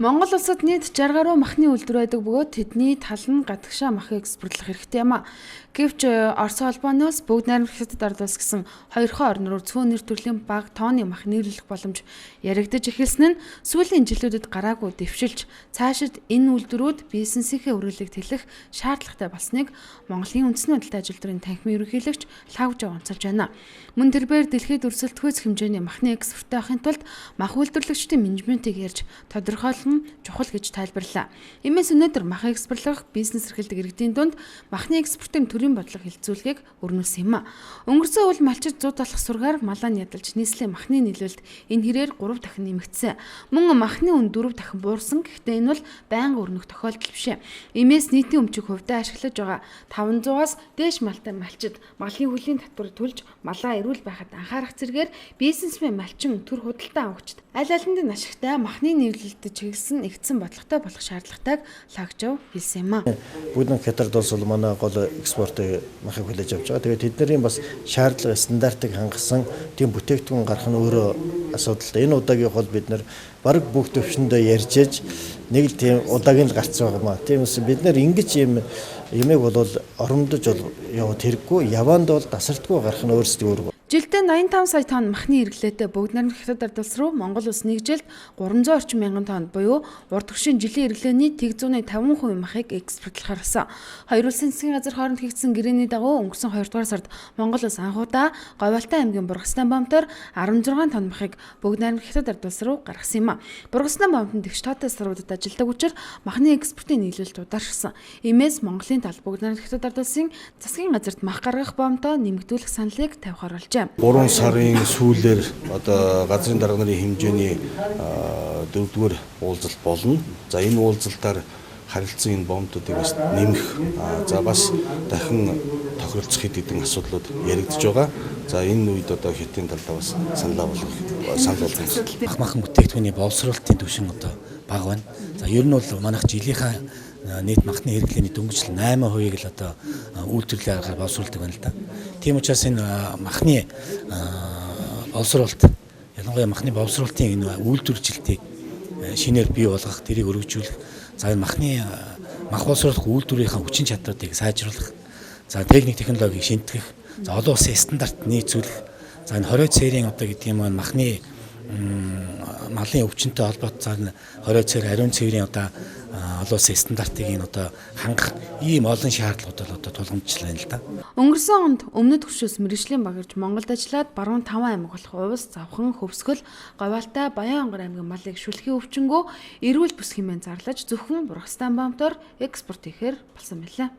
Монгол улсад нийт 60 гаруй махны үйлдвэр байдаг бөгөөд тэдний тал нь гадагшаа мах экспортлох хэрэгтэй юм а. Гэвч Орос улбаноос бүгд найрамдах хятад ард улс гэсэн хоёрхан орн руу цөөн нэр төрлийн бага тооны мах нийлүүлэх боломж яригдж эхэлсэн нь сүүлийн жилүүдэд гараагүй дэвшилж цаашид энэ үйлдвэрүүд бизнесийнхээ үргэлжлэлийг тэлэх шаардлагатай болсныг Монголын үндэсний худалдаа ажилтны танхимын ерөнхийлөгч Лавж онцолж байна. Мөн тэрээр дэлхийд өрсөлдөхөөс хэмжээний махны экспорттой авахын тулд мах үйлдвэрлэгчдийн менежментийг ярьж тодорхойлон чухал гэж тайлбарлаа. Иймээс өнөөдөр мах экспортлох бизнес эрхэлдэг иргэдийн дунд махны экспортын төрийн бодлого хилцүүлгийг өрнүүлсэн юм а. Өнгөрсөн үйл малчид 100 талах сургаар малаа ядалж нийслэлийн махны нийлүүлэлт энэ хэрээр 3 дахин нэмэгдсэн. Мөн махны үн 4 дахин буурсан. Гэхдээ энэ бол байнга өрнөх тохиолдол биш. Иймээс нийтийн өмчийг хувьдаа ашиглаж байгаа 500-аас дээш малтай малчид малын хөлийн татварыг төлж малаа эрүүл байхад анхаарах зэргээр бизнесмен малчин төр худалдаа авагчд аль алинд нь ашигтай махны нийлүүлэлтэд чиглэсэн нэгдсэн бодлоготой болох шаардлагатайг Лагжав хэлсэн юм а. Бүгд хятад улс бол манай гол экспортын махыг хүлээж авч байгаа. Тэгээд тэдний бас шаардлага стандартыг хангасан тийм бүтээгдэхүүн гарах нь өөрөө асуудалтай. Энэ удаагийн хол бид нар бараг бүх төвшөндөө ярьж ээж нэг л тийм удаагийн л гарцсан байгаа маа. Тиймээс бид нар ингэж юмэг бол оромдож яваад хэрэггүй, яваанд бол тасардгүй гарах нь өөрсдөө. Жилдээ 85 сая тонн махны эргэлээтэй бүгд найрамдах хятад ард улс руу Монгол улс нэг жилд 300 орчим мянган тонн буюу урд түвшин жилийн эргэлээний 150% махыг экспортлохоор болсон. Хоёр улсын засгийн газар хооронд хийгдсэн гэрээний дагуу өнгөрсөн 2 дугаар сард Монгол улс анхудаа Говьалтай аймгийн Бургаснаа бомтоор 16 тонн махыг бүгд найрамдах хятад ард улс руу гаргасан юм а. Бургаснаа бомтод тэгш тоотой саруудад ажилладаг учраас махны экспортын нийлүүлэлт ударшсан. Иймээс Монголын тал бүгд найрамдах хятад ард улсын засгийн газарт мах гаргах бомтоо нэмэгдүүлэх саналыг тавихаар болжээ. 3 сарын сүүлээр одоо газрын дарга нарын хэмжээний 4-р уулзалт болно. За энэ уулзалтаар харилцсан энэ бомтуудыг бас нэмэх за бас дахин тохиролцох хэд хэдэн асуудлууд яригдж байгаа. За энэ үед одоо хятадын талдаа бас санал болгох. Махан бүтээгдэхүүний боловсруулалтын түвшин одоо бага байна. За ер нь бол манайх жилийнхаа нийт махны хэрэглээний дөнгөжл 8%-ийг л одоо үйлдвэрлэлийн аргаар боловсруулдаг байна л да. Тийм учраас энэ махны боловсруулалт ялангуяа махны боловсруулалтын энэ үйлдвэржилтийг шинээр бий болгох, тэрийг өргөжүүлэх, за энэ мах боловсруулах үйлдвэрийн хүчин чадварыг сайжруулах, за техник технологиг шинтгэх, за олон улсын стандарт нийцүүлэх, за энэ хориод цээрийн одоо гэдэг юм махны малын өвчнөд холбоотой хориод цээр ариун цэврийн одоо олон улсын стандартыг одоо хангах ийм олон шаардлагууд одоо тулгамдчлаа л да. Өнгөрсөн онд өмнөд хөршөөс мэргэжлийн багирж Монголд ажиллаад баруун 5 аймаг болох Увс, Завхан, Хөвсгөл, Говьалтай, Баян-Онгор аймгийн малыг шүлхийн өвчнгөө эрүүл бүс хэмээн зарлаж зөвхөн Бургастан бомтоор экспорт хийхээр болсон байлаа.